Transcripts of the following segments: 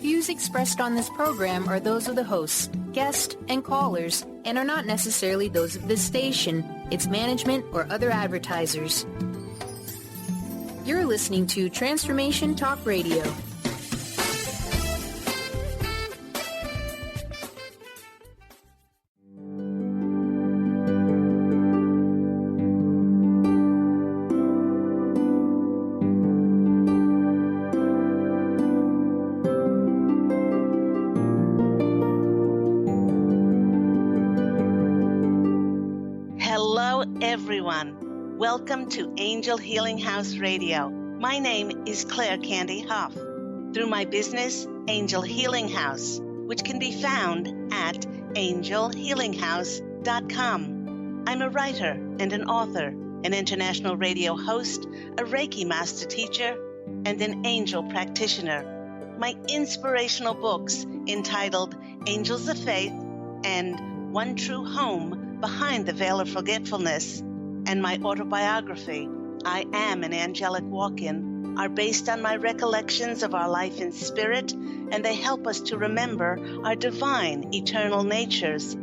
views expressed on this program are those of the hosts, guests, and callers, and are not necessarily those of this station, its management, or other advertisers. You're listening to Transformation Talk Radio. Everyone, welcome to Angel Healing House Radio. My name is Candy Hough. Through my business, Angel Healing House, which can be found at angelhealinghouse.com. I'm a writer and an author, an international radio host, a Reiki master teacher, and an angel practitioner. My inspirational books entitled Angels of Faith and One True Home Behind the Veil of Forgetfulness, and my autobiography, I Am an Angelic Walk-In, are based on my recollections of our life in spirit, and they help us to remember our divine, eternal natures.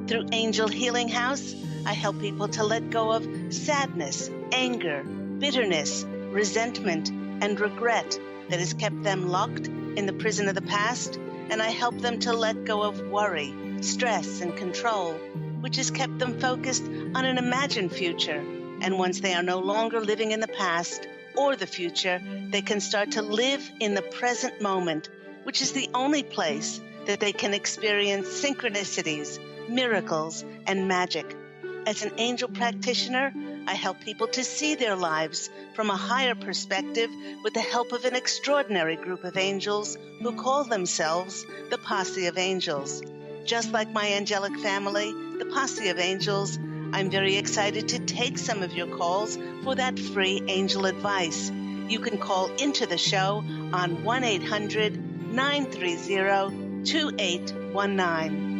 Through Angel Healing House, I help people to let go of sadness, anger, bitterness, resentment, and regret that has kept them locked in the prison of the past, and I help them to let go of worry, stress, and control, which has kept them focused on an imagined future. And once they are no longer living in the past or the future, they can start to live in the present moment, which is the only place that they can experience synchronicities, miracles, and magic. As an angel practitioner, I help people to see their lives from a higher perspective with the help of an extraordinary group of angels who call themselves the Posse of Angels. Just like my angelic family, the Posse of Angels, I'm very excited to take some of your calls for that free angel advice. You can call into the show on 1-800-930-2819.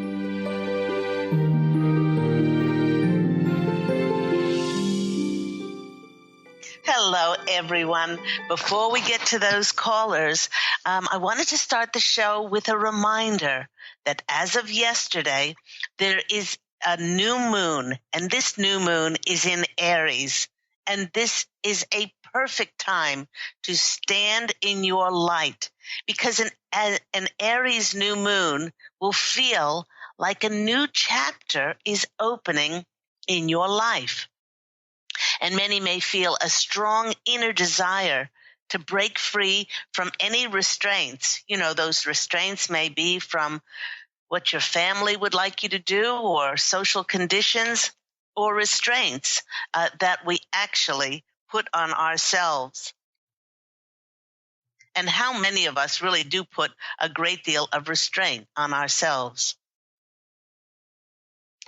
Hello, everyone. Before we get to those callers, I wanted to start the show with a reminder that as of yesterday, there is a new moon, and this new moon is in Aries, and this is a perfect time to stand in your light, because an Aries new moon will feel like a new chapter is opening in your life. And many may feel a strong inner desire to break free from any restraints. You know, those restraints may be from what your family would like you to do, or social conditions, or restraints that we actually put on ourselves. And how many of us really do put a great deal of restraint on ourselves?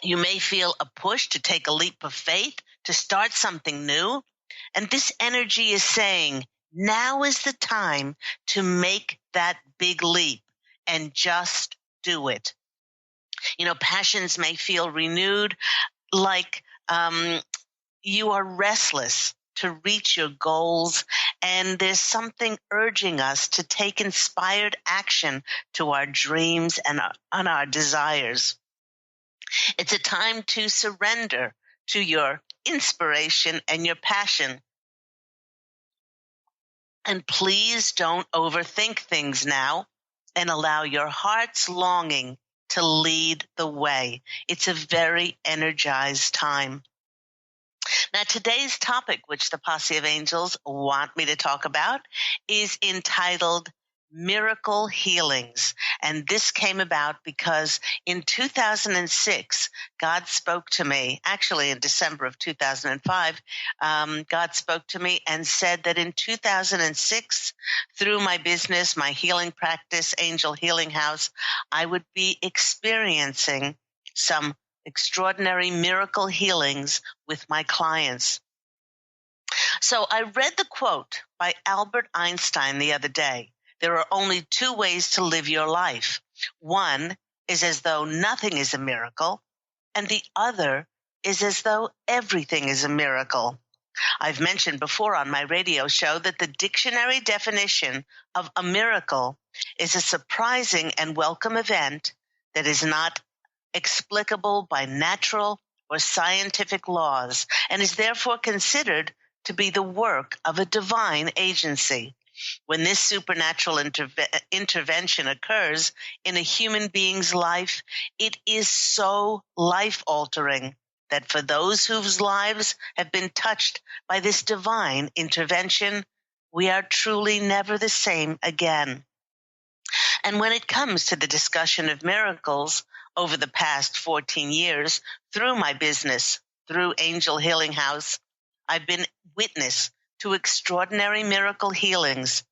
You may feel a push to take a leap of faith, to start something new. And this energy is saying, now is the time to make that big leap and just do it. You know, passions may feel renewed, like you are restless to reach your goals, and there's something urging us to take inspired action to our dreams and on our desires. It's a time to surrender to your inspiration and your passion. And please don't overthink things now, and allow your heart's longing to lead the way. It's a very energized time. Now, today's topic, which the Posse of Angels want me to talk about, is entitled Miracle Healings. And this came about because in 2006, God spoke to me, actually in December of 2005, God spoke to me and said that in 2006, through my business, my healing practice, Angel Healing House, I would be experiencing some extraordinary miracle healings with my clients. So I read the quote by Albert Einstein the other day. There are only two ways to live your life. One is as though nothing is a miracle, and the other is as though everything is a miracle. I've mentioned before on my radio show that the dictionary definition of a miracle is a surprising and welcome event that is not explicable by natural or scientific laws and is therefore considered to be the work of a divine agency. When this supernatural intervention occurs in a human being's life, it is so life-altering that for those whose lives have been touched by this divine intervention, we are truly never the same again. And when it comes to the discussion of miracles over the past 14 years, through my business, through Angel Healing House, I've been witness to extraordinary miracle healings,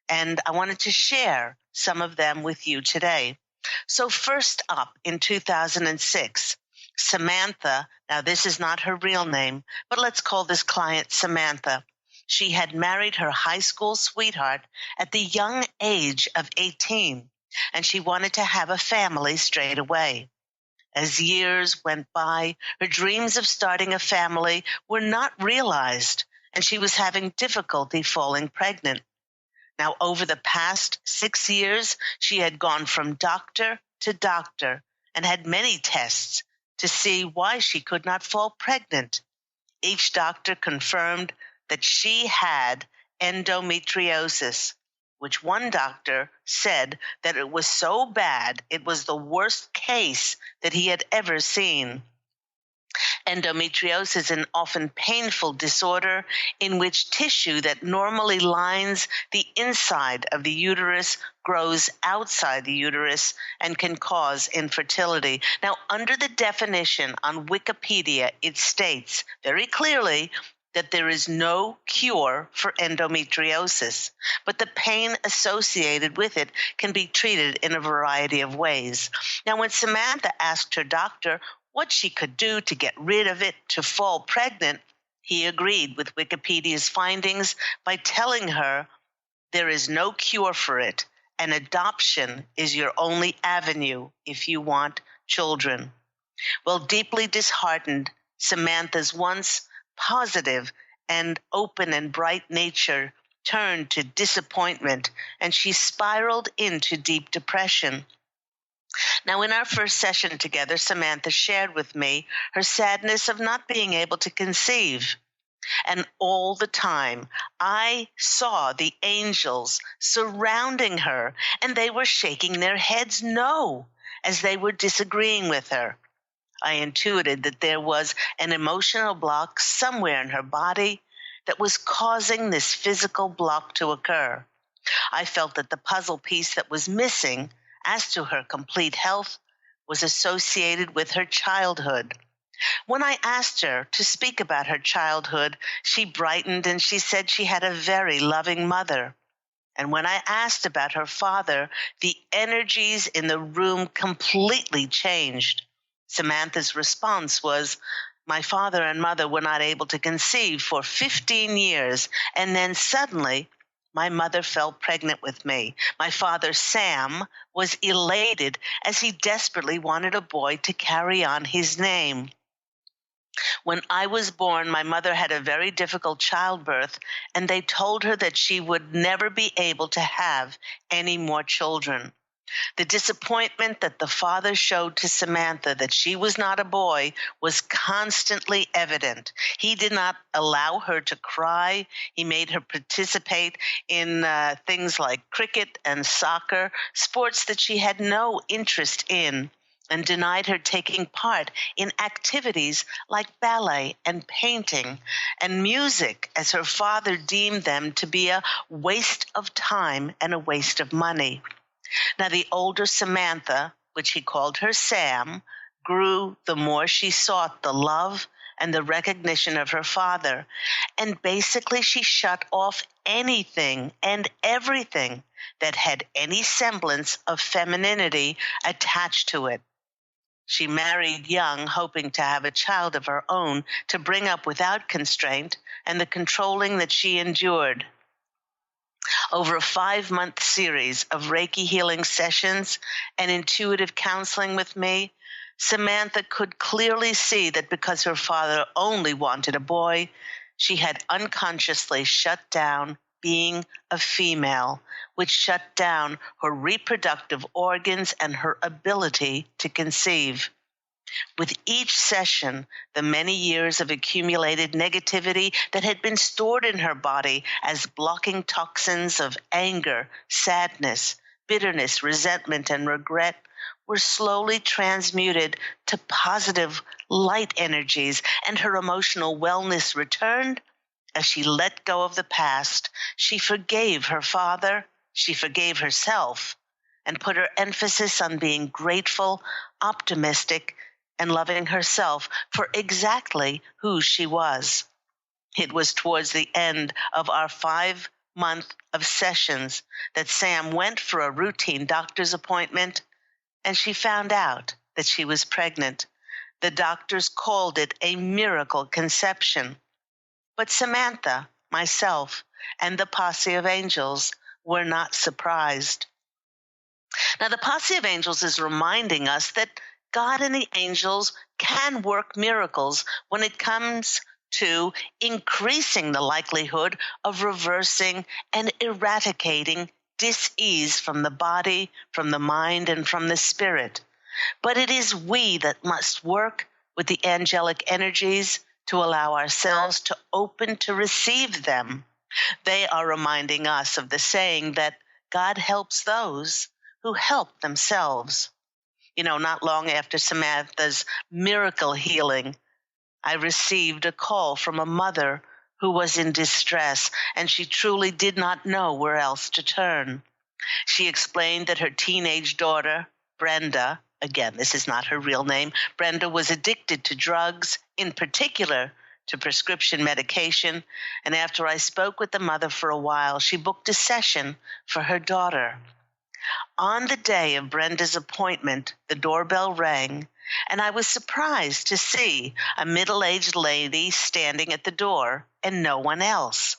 and I wanted to share some of them with you today. So first up, in 2006, Samantha, now this is not her real name, but let's call this client Samantha. She had married her high school sweetheart at the young age of 18, and she wanted to have a family straight away. As years went by, her dreams of starting a family were not realized, and she was having difficulty falling pregnant. Now, over the past 6 years, she had gone from doctor to doctor and had many tests to see why she could not fall pregnant. Each doctor confirmed that she had endometriosis, which one doctor said that it was so bad, it was the worst case that he had ever seen. Endometriosis is an often painful disorder in which tissue that normally lines the inside of the uterus grows outside the uterus and can cause infertility. Now, under the definition on Wikipedia, it states very clearly that there is no cure for endometriosis, but the pain associated with it can be treated in a variety of ways. Now, when Samantha asked her doctor what she could do to get rid of it to fall pregnant, he agreed with Wikipedia's findings by telling her there is no cure for it, and adoption is your only avenue if you want children. Well, deeply disheartened, Samantha's once positive and open and bright nature turned to disappointment, and she spiraled into deep depression. Now, in our first session together, Samantha shared with me her sadness of not being able to conceive. And all the time, I saw the angels surrounding her, and they were shaking their heads no, as they were disagreeing with her. I intuited that there was an emotional block somewhere in her body that was causing this physical block to occur. I felt that the puzzle piece that was missing as to her complete health was associated with her childhood. When I asked her to speak about her childhood, she brightened and she said she had a very loving mother. And when I asked about her father, the energies in the room completely changed. Samantha's response was, "My father and mother were not able to conceive for 15 years, and then suddenly my mother fell pregnant with me. My father, Sam, was elated as he desperately wanted a boy to carry on his name. When I was born, my mother had a very difficult childbirth, and they told her that she would never be able to have any more children. The disappointment that the father showed to Samantha that she was not a boy was constantly evident. He did not allow her to cry. He made her participate in things like cricket and soccer, sports that she had no interest in, and denied her taking part in activities like ballet and painting and music, as her father deemed them to be a waste of time and a waste of money. Now, the older Samantha, which he called her Sam, grew the more she sought the love and the recognition of her father. And basically, she shut off anything and everything that had any semblance of femininity attached to it. She married young, hoping to have a child of her own to bring up without constraint and the controlling that she endured. Over a 5-month series of Reiki healing sessions and intuitive counseling with me, Samantha could clearly see that because her father only wanted a boy, she had unconsciously shut down being a female, which shut down her reproductive organs and her ability to conceive. With each session, the many years of accumulated negativity that had been stored in her body as blocking toxins of anger, sadness, bitterness, resentment, and regret were slowly transmuted to positive light energies, and her emotional wellness returned. As she let go of the past, she forgave her father, she forgave herself, and put her emphasis on being grateful, optimistic, and loving herself for exactly who she was. It was towards the end of our 5-month of sessions that Sam went for a routine doctor's appointment, and she found out that she was pregnant. The doctors called it a miracle conception. But Samantha, myself, and the Posse of Angels were not surprised. Now, the Posse of Angels is reminding us that God and the angels can work miracles when it comes to increasing the likelihood of reversing and eradicating dis-ease from the body, from the mind, and from the spirit. But it is we that must work with the angelic energies to allow ourselves to open to receive them. They are reminding us of the saying that God helps those who help themselves. Not long after Samantha's miracle healing, I received a call from a mother who was in distress, and she truly did not know where else to turn. She explained that her teenage daughter, Brenda, again, this is not her real name, Brenda was addicted to drugs, in particular to prescription medication, and after I spoke with the mother for a while, she booked a session for her daughter. On the day of Brenda's appointment, the doorbell rang, and I was surprised to see a middle-aged lady standing at the door and no one else.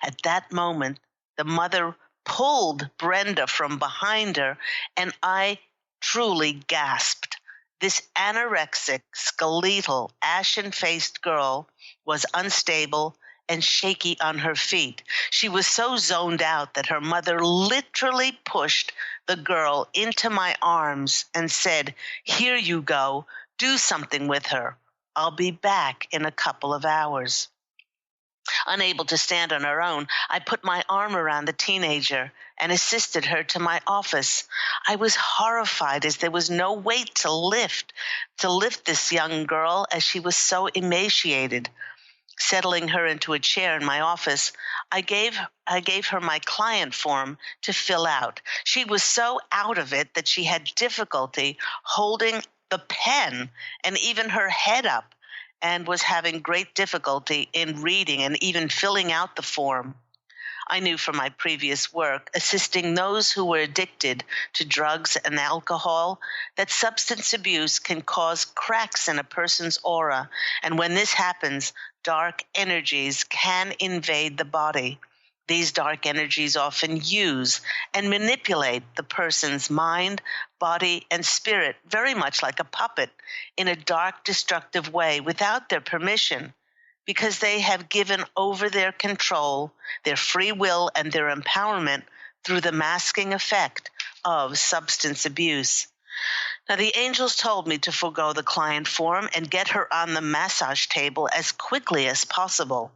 At that moment, the mother pulled Brenda from behind her, and I truly gasped. This anorexic, skeletal, ashen-faced girl was unstable and shaky on her feet. She was so zoned out that her mother literally pushed the girl into my arms and said, "Here you go, do something with her. I'll be back in a couple of hours." Unable to stand on her own, I put my arm around the teenager and assisted her to my office. I was horrified as there was no weight to lift this young girl as she was so emaciated. Settling her into a chair in my office, I gave her my client form to fill out. She was so out of it that she had difficulty holding the pen and even her head up, and was having great difficulty in reading and even filling out the form. I knew from my previous work assisting those who were addicted to drugs and alcohol that substance abuse can cause cracks in a person's aura, and when this happens, dark energies can invade the body. These dark energies often use and manipulate the person's mind, body, and spirit, very much like a puppet, in a dark, destructive way without their permission, because they have given over their control, their free will, and their empowerment through the masking effect of substance abuse. Now, the angels told me to forego the client form and get her on the massage table as quickly as possible.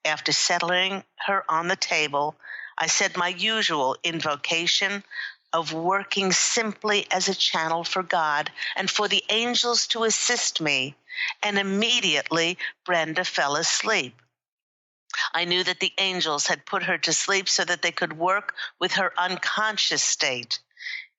After settling her on the table, I said my usual invocation of working simply as a channel for God and for the angels to assist me, and immediately Brenda fell asleep. I knew that the angels had put her to sleep so that they could work with her unconscious state.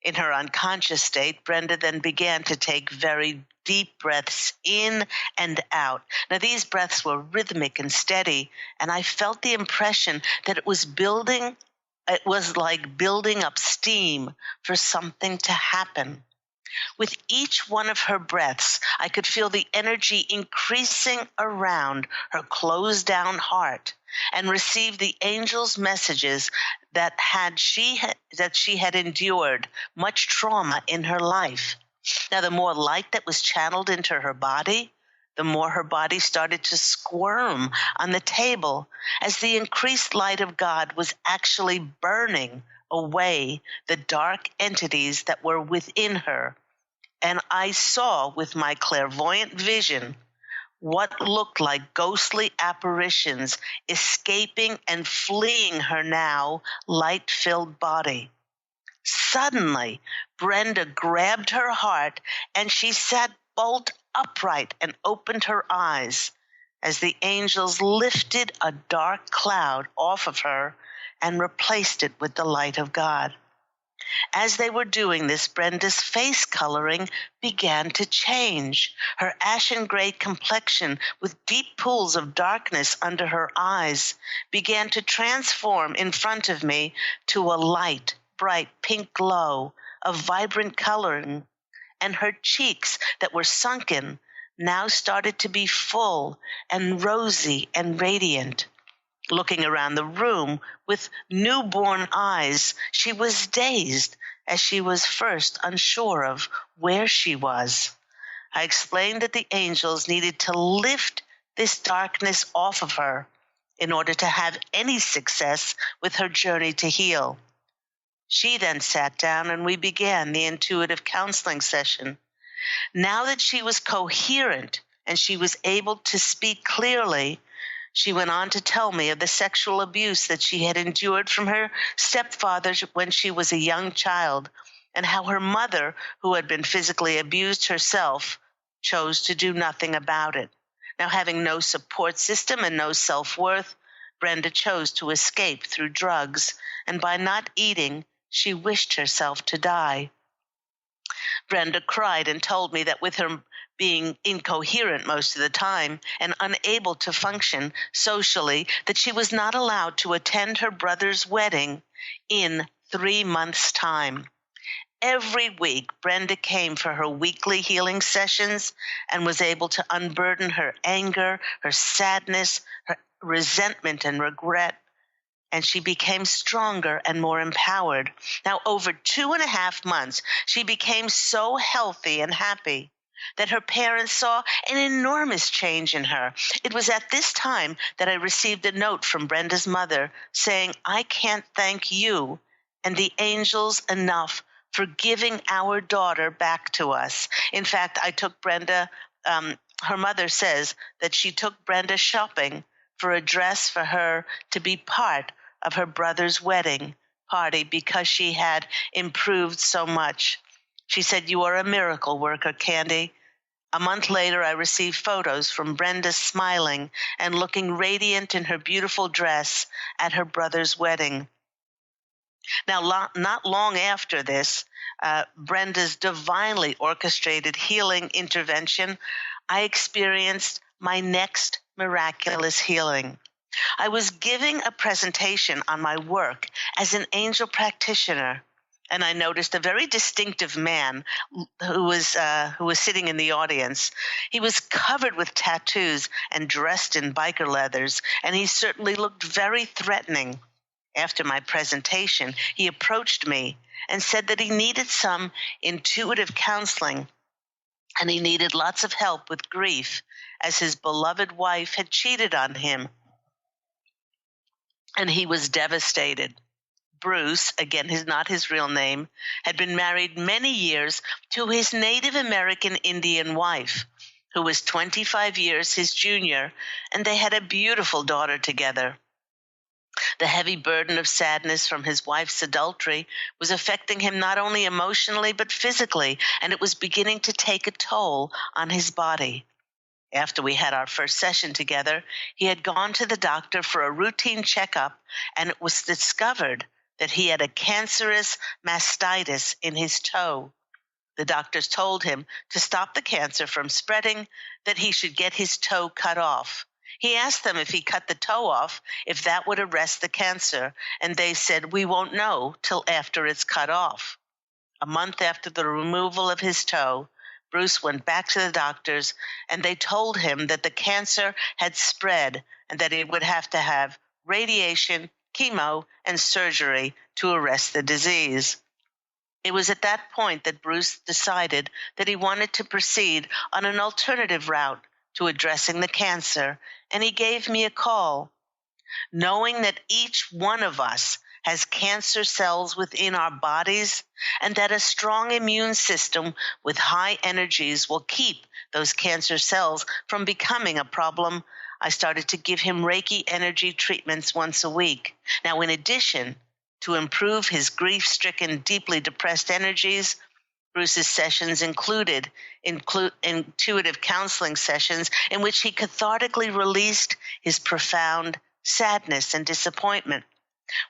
In her unconscious state, Brenda then began to take very deep breaths in and out. Now, these breaths were rhythmic and steady, and I felt the impression that it was like building up steam for something to happen. With each one of her breaths, I could feel the energy increasing around her closed-down heart, and receive the angels' messages that she had endured much trauma in her life. Now, the more light that was channeled into her body, the more her body started to squirm on the table as the increased light of God was actually burning away the dark entities that were within her. And I saw with my clairvoyant vision what looked like ghostly apparitions escaping and fleeing her now light-filled body. Suddenly, Brenda grabbed her heart and she sat bolt upright and opened her eyes as the angels lifted a dark cloud off of her and replaced it with the light of God. As they were doing this, Brenda's face coloring began to change. Her ashen gray complexion, with deep pools of darkness under her eyes, began to transform in front of me to a light, bright pink glow of vibrant coloring, and her cheeks that were sunken now started to be full and rosy and radiant. Looking around the room with newborn eyes, she was dazed as she was first unsure of where she was. I explained that the angels needed to lift this darkness off of her in order to have any success with her journey to heal. She then sat down and we began the intuitive counseling session. Now that she was coherent and she was able to speak clearly, she went on to tell me of the sexual abuse that she had endured from her stepfather when she was a young child, and how her mother, who had been physically abused herself, chose to do nothing about it. Now, having no support system and no self-worth, Brenda chose to escape through drugs, and by not eating, she wished herself to die. Brenda cried and told me that with her being incoherent most of the time and unable to function socially, that she was not allowed to attend her brother's wedding in 3 months' time. Every week, Brenda came for her weekly healing sessions and was able to unburden her anger, her sadness, her resentment and regret, and she became stronger and more empowered. Now, over 2.5 months, she became so healthy and happy that her parents saw an enormous change in her. It was at this time that I received a note from Brenda's mother saying, "I can't thank you and the angels enough for giving our daughter back to us." In fact, I took Brenda, her mother says that she took Brenda shopping for a dress for her to be part of her brother's wedding party because she had improved so much. She said, "You are a miracle worker, Candy." A month later, I received photos from Brenda smiling and looking radiant in her beautiful dress at her brother's wedding. Now, not long after this, Brenda's divinely orchestrated healing intervention, I experienced my next miraculous healing. I was giving a presentation on my work as an angel practitioner, and I noticed a very distinctive man who was sitting in the audience. He was covered with tattoos and dressed in biker leathers, and he certainly looked very threatening. After my presentation, he approached me and said that he needed some intuitive counseling, and he needed lots of help with grief, as his beloved wife had cheated on him, and he was devastated. Bruce, again, not his real name, had been married many years to his Native American Indian wife, who was 25 years his junior, and they had a beautiful daughter together. The heavy burden of sadness from his wife's adultery was affecting him not only emotionally but physically, and it was beginning to take a toll on his body. After we had our first session together, he had gone to the doctor for a routine checkup, and it was discovered that he had a cancerous mastitis in his toe. The doctors told him to stop the cancer from spreading, that he should get his toe cut off. He asked them if he cut the toe off, if that would arrest the cancer, and they said, "We won't know till after it's cut off." A month after the removal of his toe, Bruce went back to the doctors, and they told him that the cancer had spread and that he would have to have radiation, chemo, and surgery to arrest the disease. It was at that point that Bruce decided that he wanted to proceed on an alternative route to addressing the cancer, and he gave me a call. Knowing that each one of us has cancer cells within our bodies and that a strong immune system with high energies will keep those cancer cells from becoming a problem, I started to give him Reiki energy treatments once a week. Now, in addition, to improve his grief-stricken, deeply depressed energies, Bruce's sessions included intuitive counseling sessions in which he cathartically released his profound sadness and disappointment.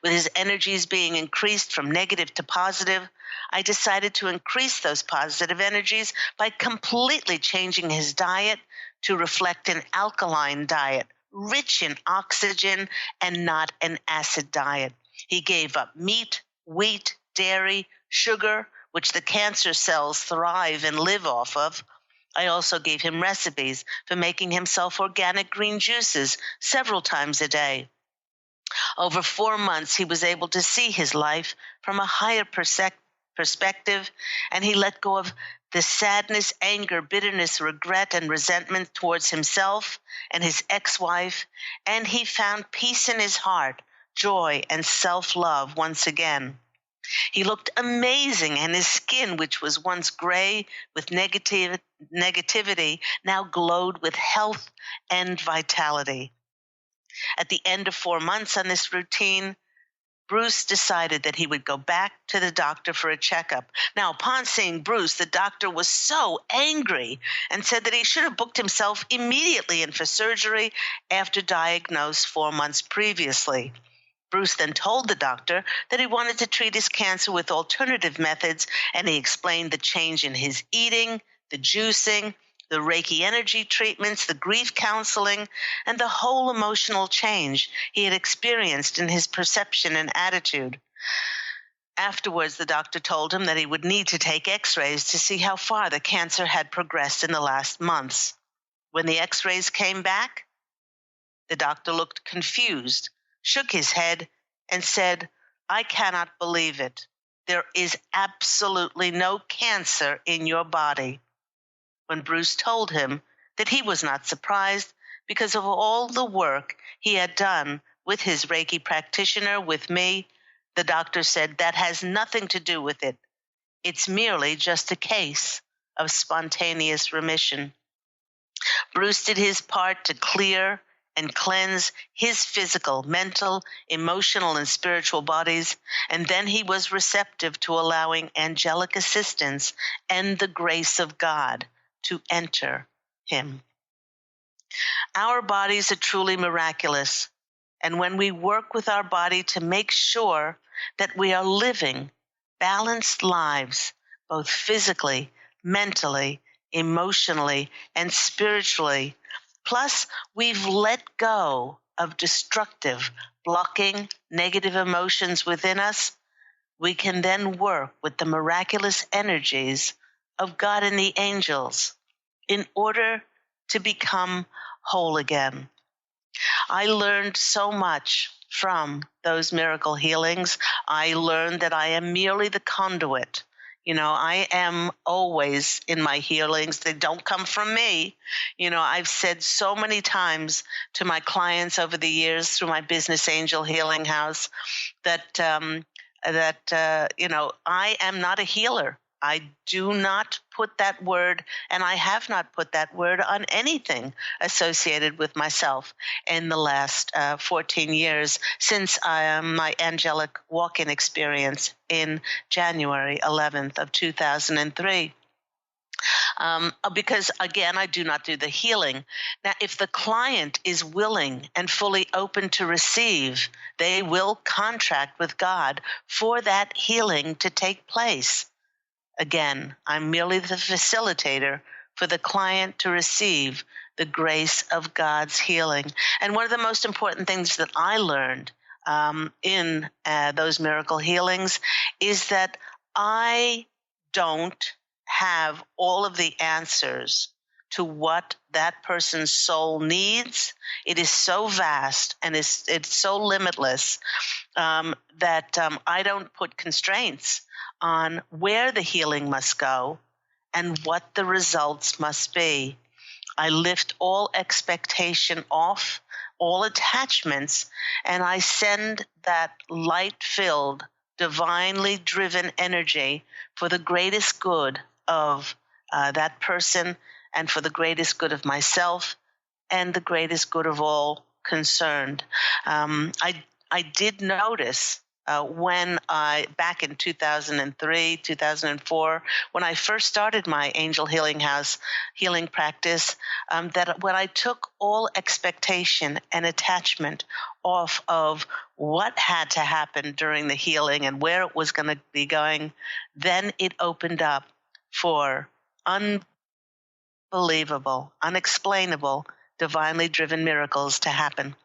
With his energies being increased from negative to positive, I decided to increase those positive energies by completely changing his diet to reflect an alkaline diet, rich in oxygen and not an acid diet. He gave up meat, wheat, dairy, sugar, which the cancer cells thrive and live off of. I also gave him recipes for making himself organic green juices several times a day. Over 4 months, he was able to see his life from a higher perspective, and he let go of the sadness, anger, bitterness, regret, and resentment towards himself and his ex-wife, and he found peace in his heart, joy, and self-love once again. He looked amazing, and his skin, which was once gray with negativity, now glowed with health and vitality. At the end of 4 months on this routine, Bruce decided that he would go back to the doctor for a checkup. Now, upon seeing Bruce, the doctor was so angry and said that he should have booked himself immediately in for surgery after diagnosed 4 months previously. Bruce then told the doctor that he wanted to treat his cancer with alternative methods, and he explained the change in his eating, the juicing, the Reiki energy treatments, the grief counseling, and the whole emotional change he had experienced in his perception and attitude. Afterwards, the doctor told him that he would need to take x-rays to see how far the cancer had progressed in the last months. When the x-rays came back, the doctor looked confused, shook his head, and said, "I cannot believe it. There is absolutely no cancer in your body." When Bruce told him that he was not surprised because of all the work he had done with his Reiki practitioner, with me, the doctor said, "That has nothing to do with it. It's merely just a case of spontaneous remission." Bruce did his part to clear and cleanse his physical, mental, emotional, and spiritual bodies, and then he was receptive to allowing angelic assistance and the grace of God to enter him. Our bodies are truly miraculous, and when we work with our body to make sure that we are living balanced lives, both physically, mentally, emotionally, and spiritually, plus we've let go of destructive, blocking, negative emotions within us, we can then work with the miraculous energies of God and the angels in order to become whole again. I learned so much from those miracle healings. I learned that I am merely the conduit. I am always in my healings. They don't come from me. I've said so many times to my clients over the years through my business angel healing house that I am not a healer. I do not put that word, and I have not put that word on anything associated with myself in the last 14 years since my angelic walk-in experience in January 11th of 2003. Because, again, I do not do the healing. Now, if the client is willing and fully open to receive, they will contract with God for that healing to take place. Again, I'm merely the facilitator for the client to receive the grace of God's healing. And one of the most important things that I learned in those miracle healings is that I don't have all of the answers to what that person's soul needs. It is so vast and it's so limitless that I don't put constraints on where the healing must go and what the results must be. I lift all expectation off, all attachments, and I send that light-filled, divinely driven energy for the greatest good of that person and for the greatest good of myself and the greatest good of all concerned. I did notice when back in 2003, 2004, when I first started my Angel Healing House healing practice, that when I took all expectation and attachment off of what had to happen during the healing and where it was going to be going, then it opened up for unbelievable, unexplainable, divinely driven miracles to happen.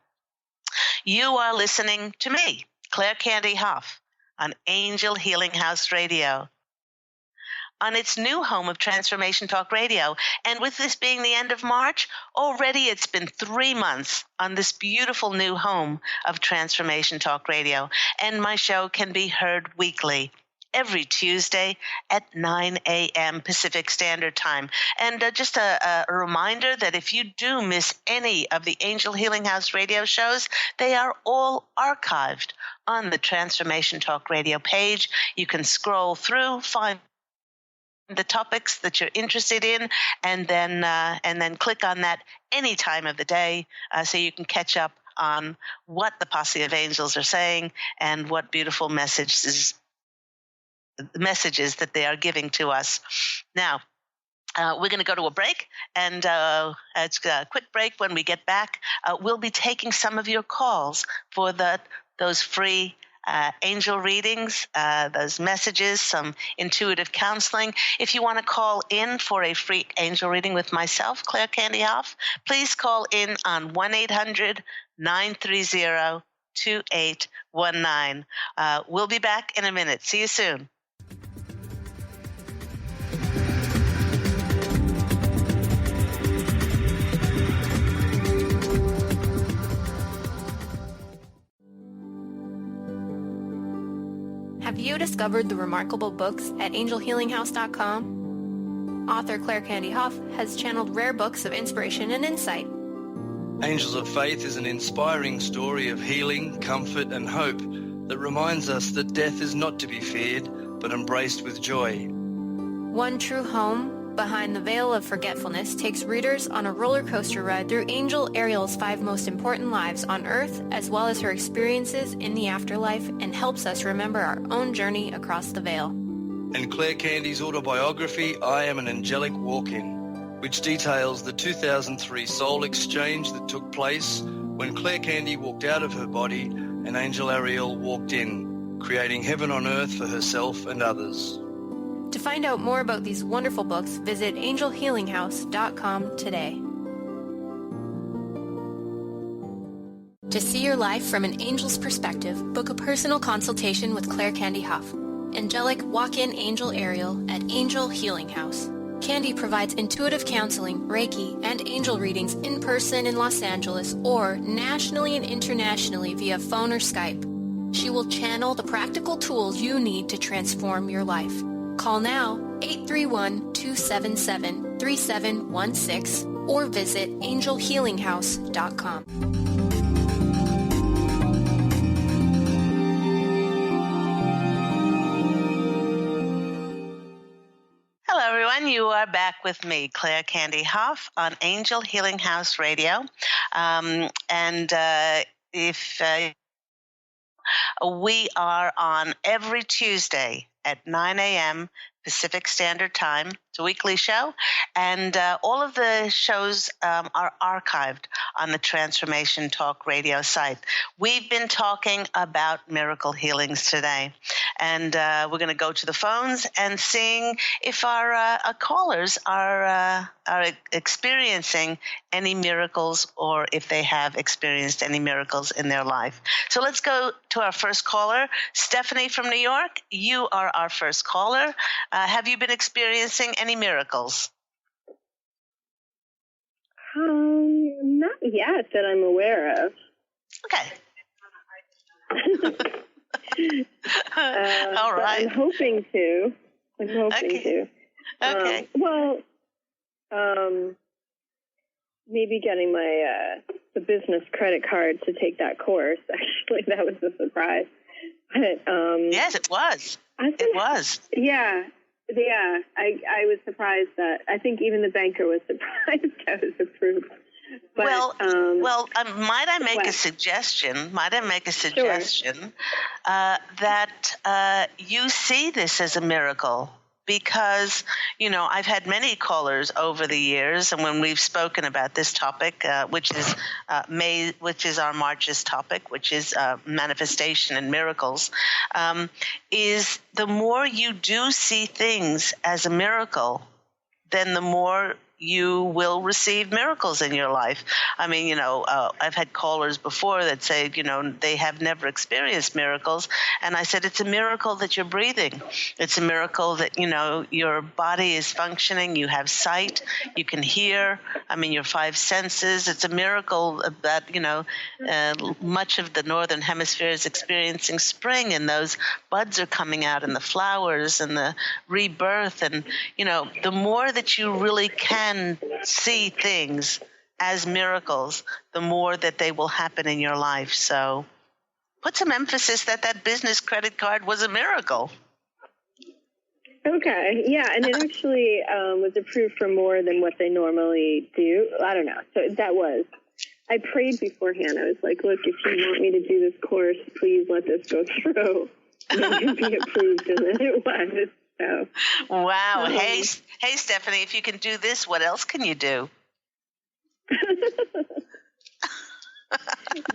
You are listening to me, Claire Candy Hough, on Angel Healing House Radio, on its new home of Transformation Talk Radio. And with this being the end of March, already it's been 3 months on this beautiful new home of Transformation Talk Radio. And my show can be heard weekly, every Tuesday at 9 a.m. Pacific Standard Time. And just a reminder that if you do miss any of the Angel Healing House radio shows, they are all archived on the Transformation Talk Radio page. You can scroll through, find the topics that you're interested in, and then click on that any time of the day so you can catch up on what the Posse of Angels are saying and what beautiful messages that they are giving to us. Now, we're going to go to a break, and it's a quick break. When we get back, we'll be taking some of your calls for those free angel readings, those messages, some intuitive counseling. If you want to call in for a free angel reading with myself, Claire Candy Hough, please call in on 1-800-930-2819. We'll be back in a minute. See you soon. Have you discovered the remarkable books at angelhealinghouse.com? Author Claire Candy Hough has channeled rare books of inspiration and insight. Angels of Faith is an inspiring story of healing, comfort, and hope that reminds us that death is not to be feared, but embraced with joy. One True Home, Behind the Veil of Forgetfulness, takes readers on a roller coaster ride through Angel Ariel's 5 most important lives on Earth, as well as her experiences in the afterlife, and helps us remember our own journey across the veil. And Claire Candy's autobiography, I Am an Angelic Walk-In, which details the 2003 soul exchange that took place when Claire Candy walked out of her body and Angel Ariel walked in, creating heaven on earth for herself and others. To find out more about these wonderful books, visit angelhealinghouse.com today. To see your life from an angel's perspective, book a personal consultation with Claire Candy Hough, Angelic Walk-In Angel Ariel at Angel Healing House. Candy provides intuitive counseling, Reiki, and angel readings in person in Los Angeles or nationally and internationally via phone or Skype. She will channel the practical tools you need to transform your life. Call now, 831-277-3716, or visit angelhealinghouse.com. Hello, everyone. You are back with me, Claire Candy Hough, on Angel Healing House Radio. We are on every Tuesday at 9 a.m. Pacific Standard Time. It's a weekly show, and all of the shows are archived on the Transformation Talk Radio site. We've been talking about miracle healings today, and we're going to go to the phones and seeing if our callers are experiencing any miracles or if they have experienced any miracles in their life. So let's go to our first caller. Stephanie from New York, you are our first caller. Have you been experiencing any miracles? Not yet that I'm aware of. Okay. All right. I'm hoping to. Okay. maybe getting my the business credit card to take that course. Actually, that was a surprise. But, yes, it was. It was. Yeah. I was surprised that I think even the banker was surprised I was approved. But, might I make a suggestion? Sure. That you see this as a miracle? Because, I've had many callers over the years, and when we've spoken about this topic, which is our March's topic, which is manifestation and miracles, is the more you do see things as a miracle, then the more you will receive miracles in your life. I mean, I've had callers before that say, they have never experienced miracles. And I said, it's a miracle that you're breathing. It's a miracle that, your body is functioning. You have sight. You can hear. I mean, your five senses. It's a miracle that, much of the Northern Hemisphere is experiencing spring, and those buds are coming out, and the flowers and the rebirth. And, the more that you really can see things as miracles, the more that they will happen in your life. So put some emphasis that business credit card was a miracle. Okay, yeah, and it actually was approved for more than what they normally do. I don't know. So I prayed beforehand. I was like, look, if you want me to do this course, please let this go through. And it can be approved, and then it was. So, wow. Hey, Stephanie, if you can do this, what else can you do?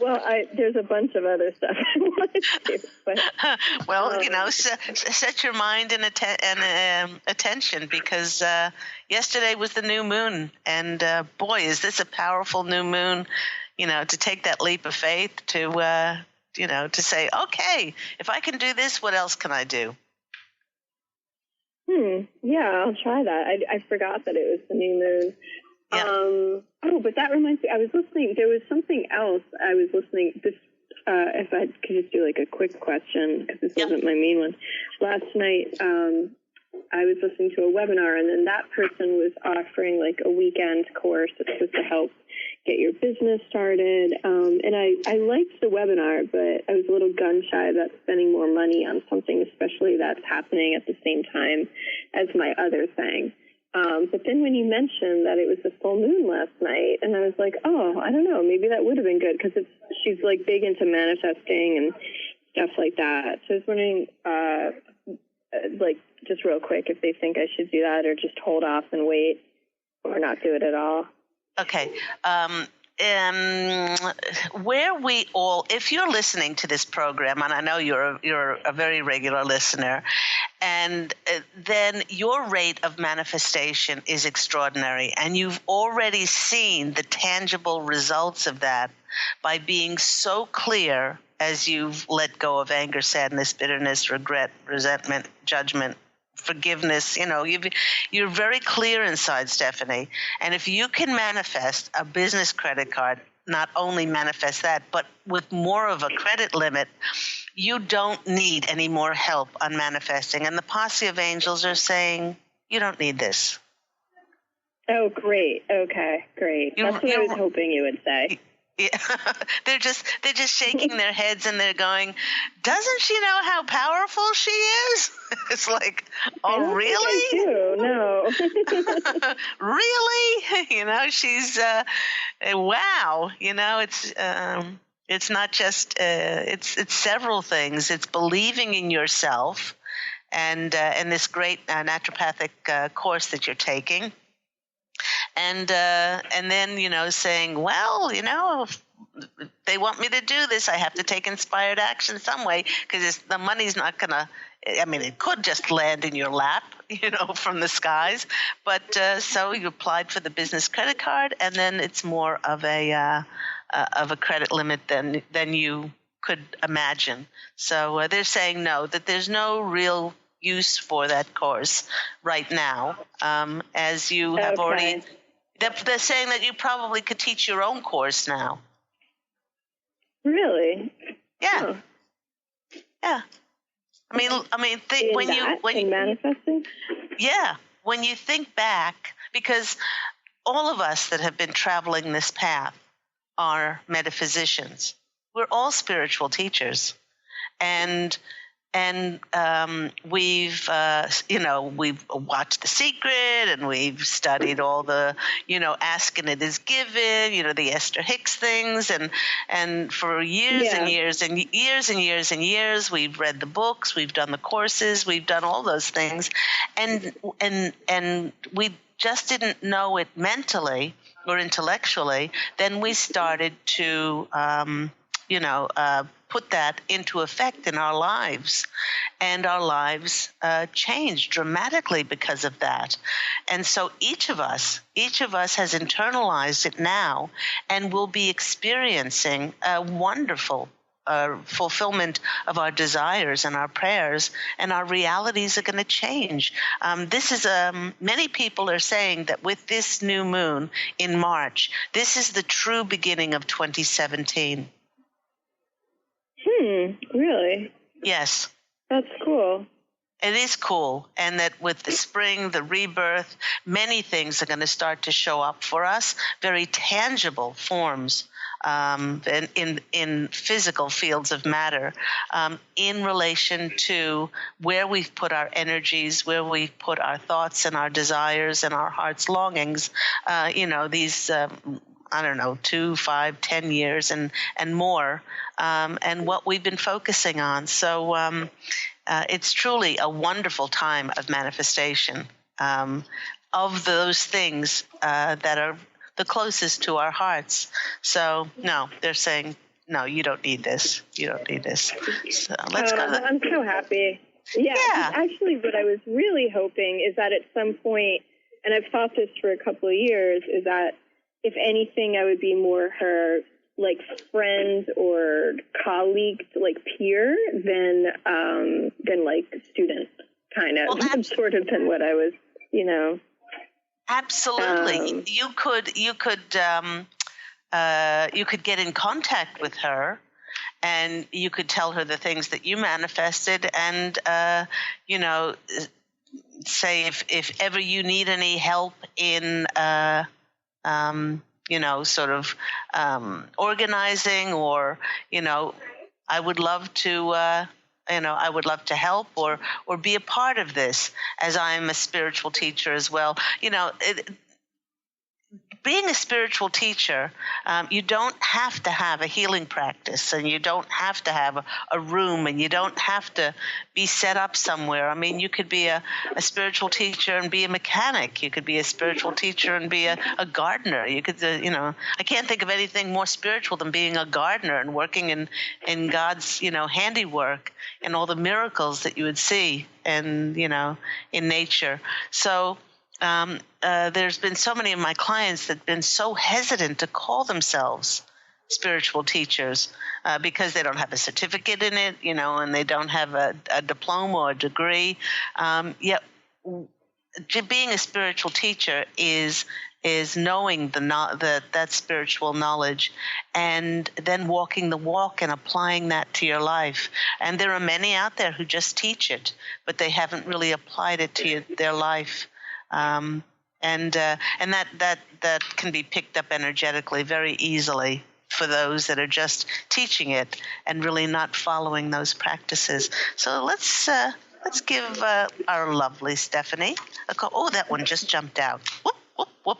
Well, there's a bunch of other stuff I want to do. But, set your mind and attention, because yesterday was the new moon, and boy, is this a powerful new moon, to take that leap of faith to say, okay, if I can do this, what else can I do? Yeah, I'll try that. I forgot that it was the new moon. Yeah. But that reminds me, I was listening, there was something else I was listening, this, if I could just do like a quick question, because this wasn't my main one. Last night, I was listening to a webinar, and then that person was offering like a weekend course that's supposed to help get your business started. And I liked the webinar, but I was a little gun shy about spending more money on something, especially that's happening at the same time as my other thing. But then when you mentioned that it was the full moon last night, and I was like, oh, I don't know, maybe that would have been good, because she's like big into manifesting and stuff like that. So I was wondering, like, just real quick, if they think I should do that or just hold off and wait or not do it at all. Okay. Where we all, if you're listening to this program, and I know you're a very regular listener, and then your rate of manifestation is extraordinary, and you've already seen the tangible results of that by being so clear as you've let go of anger, sadness, bitterness, regret, resentment, judgment, forgiveness. You're very clear inside, Stephanie. And if you can manifest a business credit card, not only manifest that, but with more of a credit limit, you don't need any more help on manifesting. And the Posse of Angels are saying, you don't need this. Oh, great. Okay, great. That's what I was hoping you would say. Yeah. They're just shaking their heads, and they're going, doesn't she know how powerful she is? It's like, oh, really? No. Really? She's wow. It's not just it's several things. It's believing in yourself, and this great naturopathic course that you're taking. And then, saying, well, if they want me to do this, I have to take inspired action some way, because the money's not going to, it could just land in your lap, from the skies. But so you applied for the business credit card, and then it's more of a credit limit than you could imagine. So they're saying no, that there's no real use for that course right now, as you have already. They're saying that you probably could teach your own course now. Really? Yeah. Oh. Yeah. When you manifesting. Yeah, when you think back, because all of us that have been traveling this path are metaphysicians. We're all spiritual teachers. And we've watched The Secret, and we've studied all the, Ask and It Is Given, the Esther Hicks things, and for years and years and years and years and years, we've read the books, we've done the courses, we've done all those things, and we just didn't know it mentally or intellectually. Then we started to put that into effect in our lives, and our lives changed dramatically because of that. And so each of us has internalized it now, and will be experiencing a wonderful fulfillment of our desires and our prayers, and our realities are going to change. This is many people are saying that with this new moon in March, this is the true beginning of 2017. Really? Yes. That's cool. It is cool. And that with the spring, the rebirth, many things are going to start to show up for us, very tangible forms in physical fields of matter, in relation to where we've put our energies, where we've put our thoughts and our desires and our heart's longings, these 2, 5, 10 years and more, and what we've been focusing on. So it's truly a wonderful time of manifestation of those things that are the closest to our hearts. So, no, they're saying, no, you don't need this. You don't need this. So let's go. I'm so happy. Yeah. Actually, what I was really hoping is that at some point, and I've thought this for a couple of years, is that if anything, I would be more her friend or colleague, peer, than student, kind of. Well, sort of than what I was, Absolutely, you could get in contact with her, and you could tell her the things that you manifested, and say if ever you need any help in organizing, or I would love to help or be a part of this, as I'm a spiritual teacher as well. Being a spiritual teacher, you don't have to have a healing practice, and you don't have to have a room, and you don't have to be set up somewhere. I mean, you could be a spiritual teacher and be a mechanic. You could be a spiritual teacher and be a gardener. You could, I can't think of anything more spiritual than being a gardener and working in God's, handiwork, and all the miracles that you would see in nature. So there's been so many of my clients that have been so hesitant to call themselves spiritual teachers because they don't have a certificate in it, and they don't have a diploma or a degree. Yet being a spiritual teacher is knowing that spiritual knowledge, and then walking the walk and applying that to your life. And there are many out there who just teach it, but they haven't really applied it to their life. And that can be picked up energetically very easily for those that are just teaching it and really not following those practices. So let's give our lovely Stephanie a call. Oh, that one just jumped out. Whoop, whoop, whoop.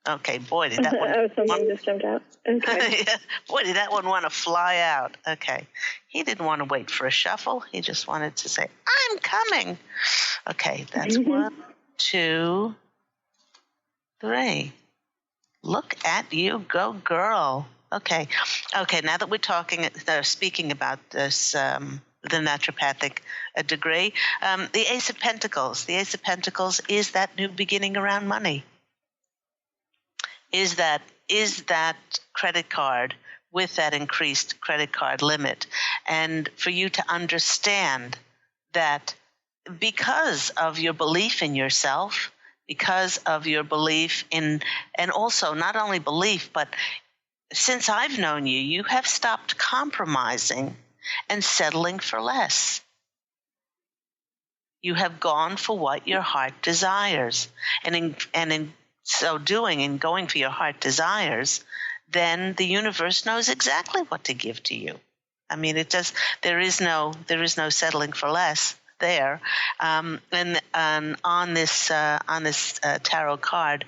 Okay, boy, did that one. Something just jumped out. Okay. Yeah, boy, did that one want to fly out. Okay. He didn't want to wait for a shuffle. He just wanted to say, I'm coming. Okay, that's 1, 2, 3. Look at you go, girl. Okay. Now that we're speaking about this, the naturopathic degree, the Ace of Pentacles. The Ace of Pentacles is that new beginning around money. Is that credit card with that increased credit card limit, and for you to understand that because of your belief in yourself, because of your belief in, and also not only belief, but since I've known you, you have stopped compromising and settling for less. You have gone for what your heart desires. And in so doing and going for your heart desires, then the universe knows exactly what to give to you. I mean, there is no settling for less there. And on this tarot card,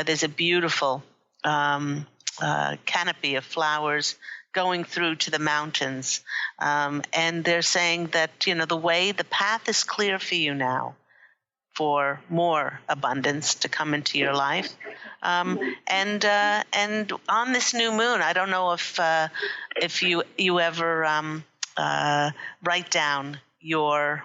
there's a beautiful canopy of flowers going through to the mountains. And they're saying that, the path is clear for you now for more abundance to come into your life. And on this new moon, I don't know if you ever write down your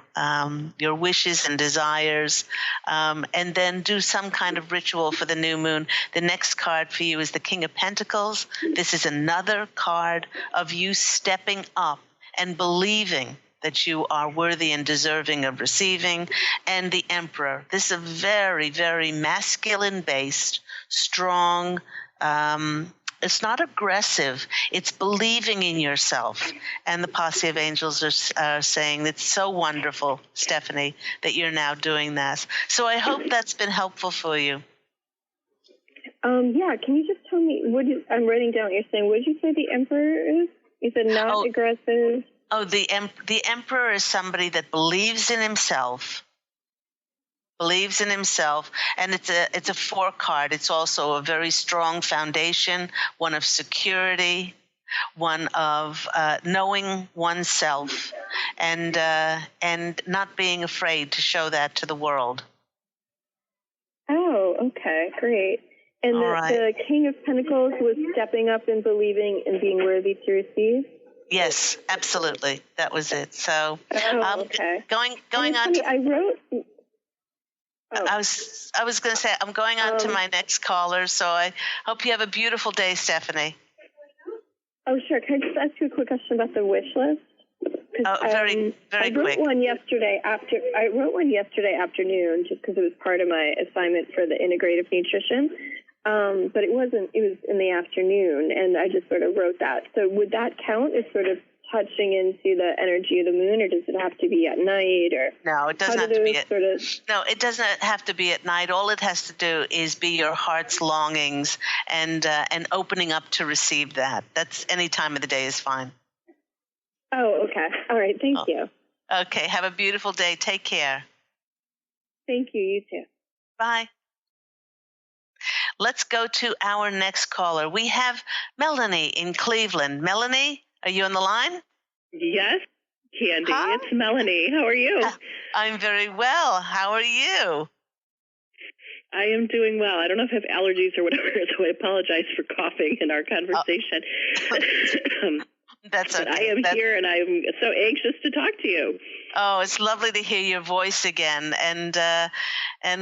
wishes and desires, and then do some kind of ritual for the new moon. The next card for you is the King of Pentacles. This is another card of you stepping up and believing that you are worthy and deserving of receiving. And the Emperor. This is a very, very masculine-based, strong, it's not aggressive. It's believing in yourself. And the Posse of Angels are saying it's so wonderful, Stephanie, that you're now doing that. So I hope that's been helpful for you. Yeah, can you just tell me, I'm writing down what you're saying. What did you say the Emperor is? You said not aggressive. Oh, the Emperor is somebody that believes in himself, and it's a 4 card. It's also a very strong foundation, one of security, one of knowing oneself, and not being afraid to show that to the world. Oh, okay, great. And the King of Pentacles was stepping up and believing and being worthy to receive? Yes, absolutely. That was it. So, okay. Going on. I wrote. I was going to say I'm going on to my next caller. So I hope you have a beautiful day, Stephanie. Oh, sure. Can I just ask you a quick question about the wish list? Very quick. I wrote one yesterday afternoon, just because it was part of my assignment for the integrative nutrition. But it was in the afternoon, and I just sort of wrote that. So would that count as sort of touching into the energy of the moon, or does it have to be at night? Or no, it doesn't have to be No, it doesn't have to be at night. All it has to do is be your heart's longings and opening up to receive that. That's any time of the day is fine. Oh, okay. All right. Thank you. Okay. Have a beautiful day. Take care. Thank you. You too. Bye. Let's go to our next caller. We have Melanie in Cleveland. Melanie, are you on the line? Yes, Candy. Hi. It's Melanie. How are you? I'm very well. How are you? I am doing well. I don't know if I have allergies or whatever, so I apologize for coughing in our conversation. That's okay. But I am here, and I'm so anxious to talk to you. Oh, it's lovely to hear your voice again, and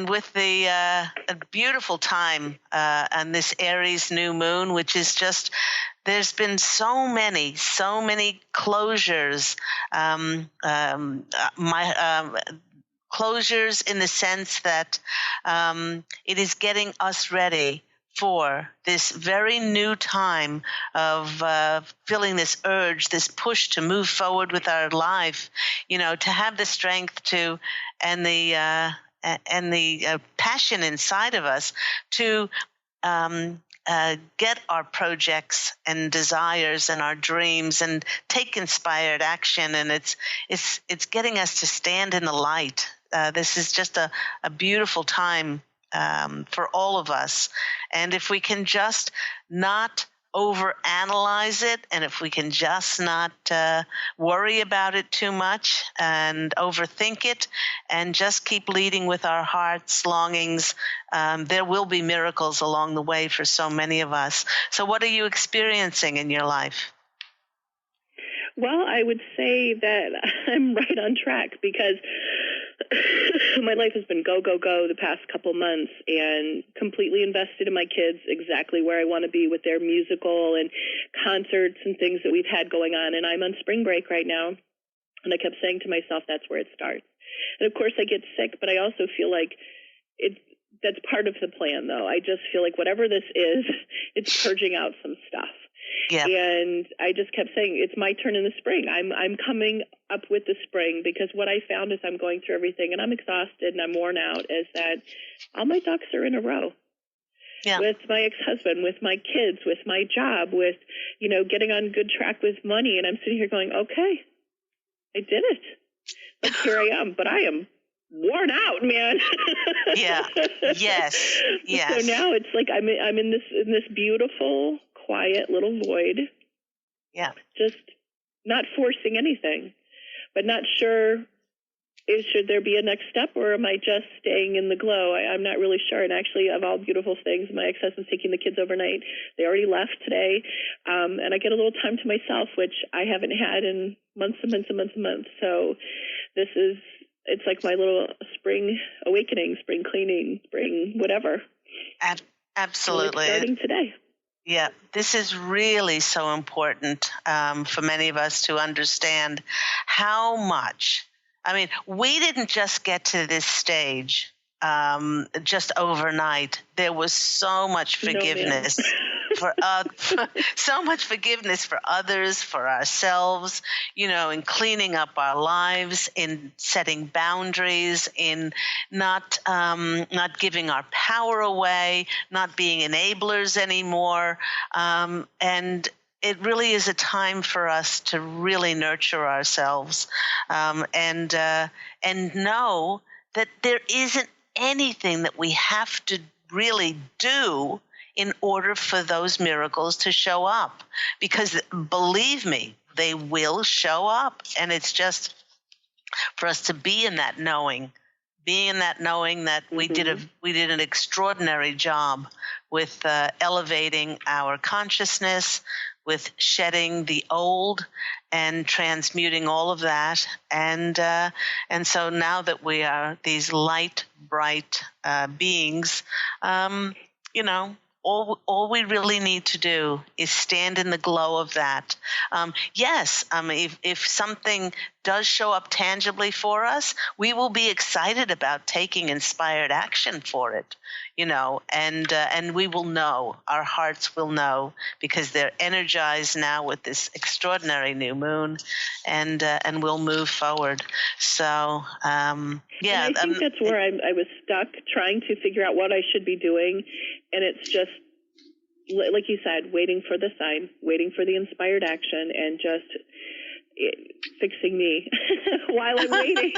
with the beautiful time and this Aries new moon, which is just, there's been so many closures. Closures in the sense that it is getting us ready for this very new time of feeling this urge, this push to move forward with our life, to have the strength to, and the passion inside of us to get our projects and desires and our dreams and take inspired action. And it's getting us to stand in the light. This is just a beautiful time for all of us. And if we can just not overanalyze it, and if we can just not worry about it too much and overthink it, and just keep leading with our heart's longings, there will be miracles along the way for so many of us. So what are you experiencing in your life? Well, I would say that I'm right on track, because my life has been go, go, go the past couple months, and completely invested in my kids, exactly where I want to be with their musical and concerts and things that we've had going on. And I'm on spring break right now, and I kept saying to myself, that's where it starts. And of course I get sick, but I also feel like that's part of the plan, though. I just feel like whatever this is, it's purging out some stuff. Yeah. And I just kept saying, it's my turn in the spring. I'm coming up with the spring, because what I found as I'm going through everything, and I'm exhausted and I'm worn out, is that all my ducks are in a row. with my ex-husband, with my kids, with my job, with, getting on good track with money. And I'm sitting here going, okay, I did it. Like, here I am, but I am worn out, man. Yeah. Yes. So now it's like I'm in this beautiful, quiet little void. Yeah. Just not forcing anything, but not sure should there be a next step, or am I just staying in the glow? I'm not really sure. And actually, of all beautiful things, my ex-husband's taking the kids overnight. They already left today. And I get a little time to myself, which I haven't had in months and months and months and months. So it's like my little spring awakening, spring cleaning, spring whatever. Absolutely. So starting today. Yeah, this is really so important for many of us to understand how much. I mean, we didn't just get to this stage just overnight. There was so much forgiveness so much forgiveness for others, for ourselves, in cleaning up our lives, in setting boundaries, in not giving our power away, not being enablers anymore, and it really is a time for us to really nurture ourselves, and know that there isn't anything that we have to really do in order for those miracles to show up. Because believe me, they will show up. And it's just for us to be in that knowing, that we did an extraordinary job with elevating our consciousness, with shedding the old and transmuting all of that. And so now that we are these light, bright beings, all we really need to do is stand in the glow of that. Yes, if something does show up tangibly for us, we will be excited about taking inspired action for it, and we will know, our hearts will know, because they're energized now with this extraordinary new moon, and we'll move forward. So, And I think that's where I was stuck, trying to figure out what I should be doing. And it's just, like you said, waiting for the sign, waiting for the inspired action, and just fixing me while I'm waiting.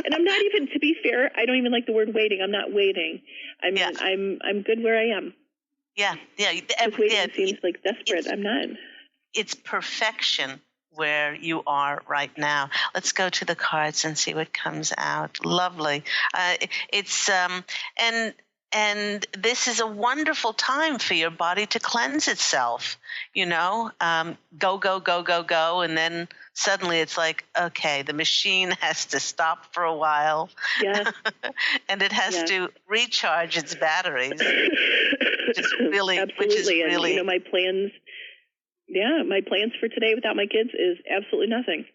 And I'm not even, to be fair, I don't even like the word waiting. I'm not waiting. I mean, I'm good where I am. Yeah. Waiting seems like desperate. I'm not. It's perfection where you are right now. Let's go to the cards and see what comes out. Lovely. And this is a wonderful time for your body to cleanse itself, go, and then suddenly it's like, okay, the machine has to stop for a while. Yeah. And it has to recharge its batteries. Absolutely. And, my plans for today without my kids is absolutely nothing.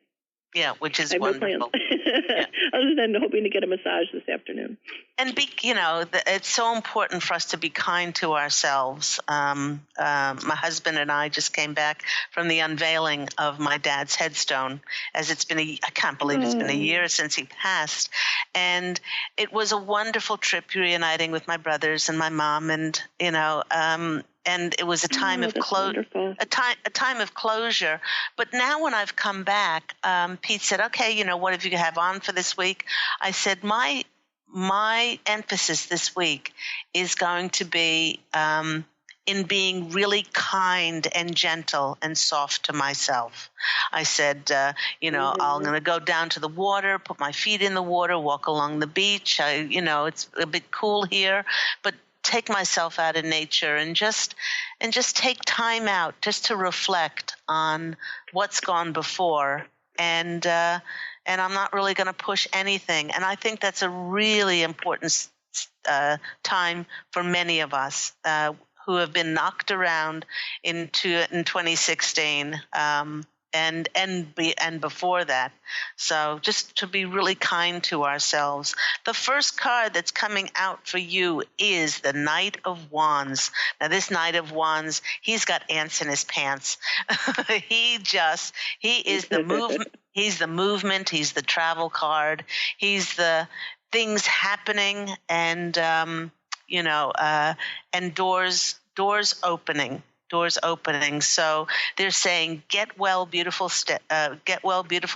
Yeah, which is wonderful. No Other than hoping to get a massage this afternoon. And it's so important for us to be kind to ourselves. My husband and I just came back from the unveiling of my dad's headstone, as it's been I can't believe it's been a year since he passed. And it was a wonderful trip, reuniting with my brothers and my mom, and and it was a time of time of closure. But now when I've come back, Pete said, okay, what do you have on for this week? I said, my emphasis this week is going to be in being really kind and gentle and soft to myself. I said, I'm going to go down to the water, put my feet in the water, walk along the beach. It's a bit cool here, but take myself out in nature and just take time out just to reflect on what's gone before, and I'm not really going to push anything. And I think that's a really important time for many of us who have been knocked around in 2016. And before that. So just to be really kind to ourselves. The first card that's coming out for you is the Knight of Wands. Now this Knight of Wands, he's got ants in his pants. He is the movement. He's the movement. He's the travel card. He's the things happening, and and doors opening. Doors opening. So they're saying, "Get well, beautiful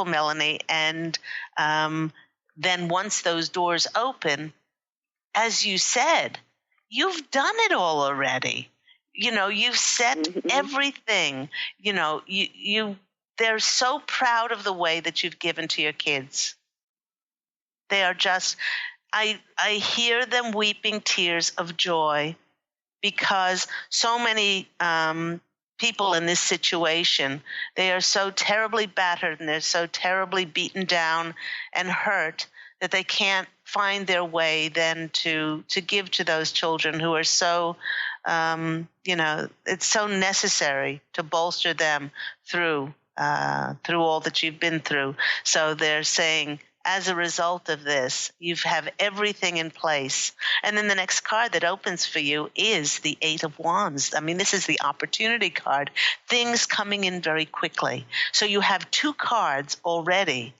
Melanie." And then once those doors open, as you said, you've done it all already. You've set everything. They're so proud of the way that you've given to your kids. They are just, I hear them weeping tears of joy, because so many people in this situation, they are so terribly battered and they're so terribly beaten down and hurt that they can't find their way then to give to those children who are so, it's so necessary to bolster them through all that you've been through. So they're saying, as a result of this, you have everything in place. And then the next card that opens for you is the Eight of Wands. I mean, this is the opportunity card. Things coming in very quickly. So you have two cards already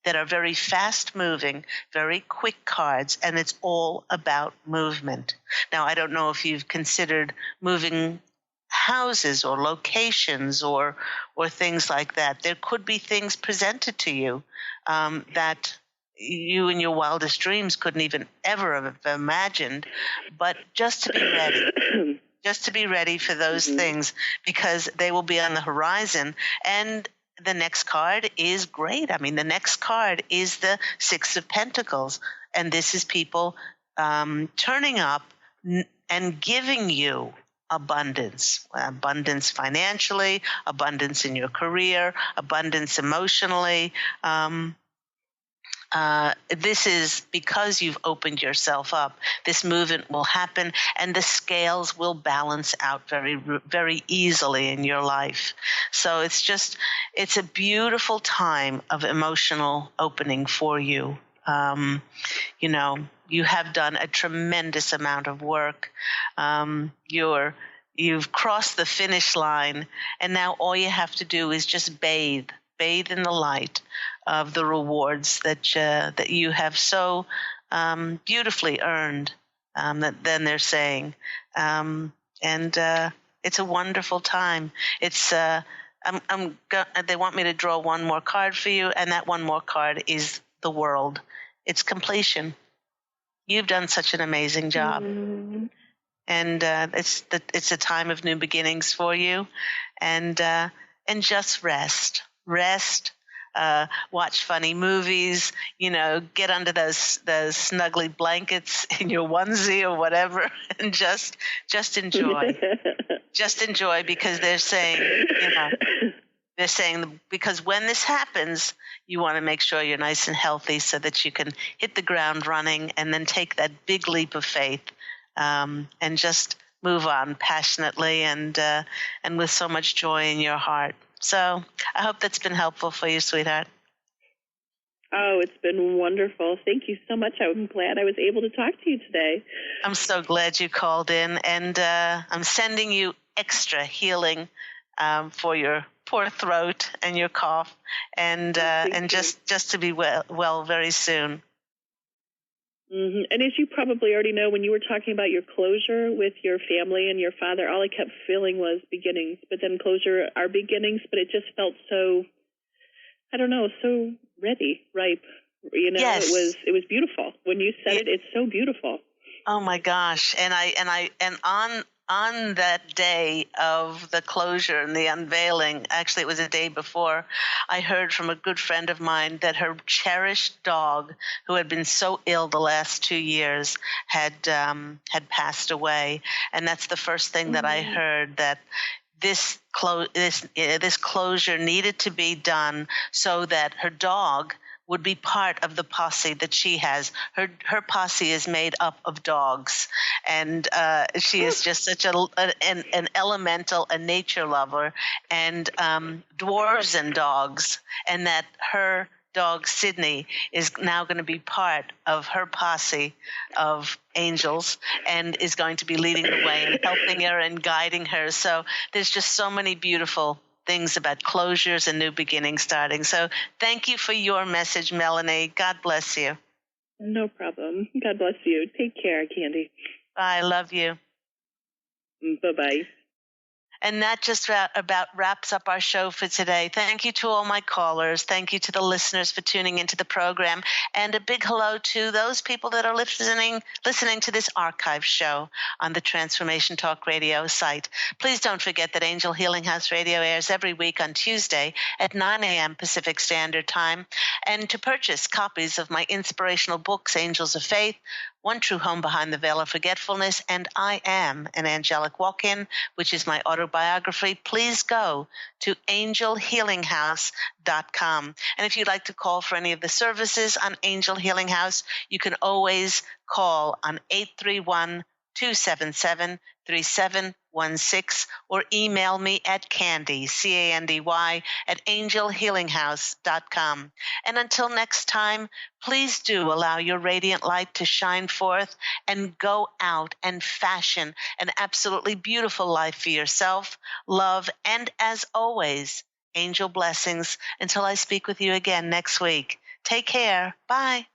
that are very fast-moving, very quick cards, and it's all about movement. Now, I don't know if you've considered moving houses or locations or things like that. There could be things presented to you that you in your wildest dreams couldn't even ever have imagined, but just to be ready. Just to be ready for those things, because they will be on the horizon. And the next card is great. I mean, the next card is the Six of Pentacles, and this is people turning up and giving you abundance financially, abundance in your career, abundance emotionally. This is because you've opened yourself up. This movement will happen, and the scales will balance out very, very easily in your life. So it's a beautiful time of emotional opening for you. You have done a tremendous amount of work. You've crossed the finish line, and now all you have to do is just bathe in the light of the rewards that you have so beautifully earned. Then they're saying, and it's a wonderful time. It's they want me to draw one more card for you, and that one more card is the World. It's completion. You've done such an amazing job. Mm-hmm. And it's a time of new beginnings for you, and just rest, watch funny movies, get under those snuggly blankets in your onesie or whatever, and just enjoy, just enjoy, because they're saying, because when this happens, you want to make sure you're nice and healthy so that you can hit the ground running and then take that big leap of faith. And just move on passionately and with so much joy in your heart. So I hope that's been helpful for you, sweetheart. Oh, it's been wonderful. Thank you so much. I'm glad I was able to talk to you today. I'm so glad you called in, and I'm sending you extra healing for your poor throat and your cough, and just to be well very soon. Mm-hmm. And as you probably already know, when you were talking about your closure with your family and your father, all I kept feeling was beginnings, but then closure are beginnings, but it just felt so, I don't know, so ready, ripe. Yes. It was beautiful. When you said it, it's so beautiful. Oh my gosh. And on that day of the closure and the unveiling, actually it was a day before, I heard from a good friend of mine that her cherished dog, who had been so ill the last 2 years, had passed away. And that's the first thing that I heard, that this closure needed to be done so that her dog would be part of the posse that she has. Her posse is made up of dogs, and she is just such an elemental, a nature lover, and dwarves and dogs, and that her dog Sydney is now going to be part of her posse of angels and is going to be leading the way and helping her and guiding her. So there's just so many beautiful things about closures and new beginnings starting. So thank you for your message, Melanie. God bless you. No problem. God bless you. Take care, Candy. I love you. Bye-bye. And that just about wraps up our show for today. Thank you to all my callers. Thank you to the listeners for tuning into the program. And a big hello to those people that are listening to this archive show on the Transformation Talk Radio site. Please don't forget that Angel Healing House Radio airs every week on Tuesday at 9 a.m. Pacific Standard Time. And to purchase copies of my inspirational books, Angels of Faith, One True Home Behind the Veil of Forgetfulness, and I Am an Angelic Walk-In, which is my autobiography, please go to angelhealinghouse.com. And if you'd like to call for any of the services on Angel Healing House, you can always call on 831-277-3716 or email me at Candy, C-A-N-D-Y, at angelhealinghouse.com. And until next time, please do allow your radiant light to shine forth and go out and fashion an absolutely beautiful life for yourself, love, and as always, angel blessings until I speak with you again next week. Take care. Bye.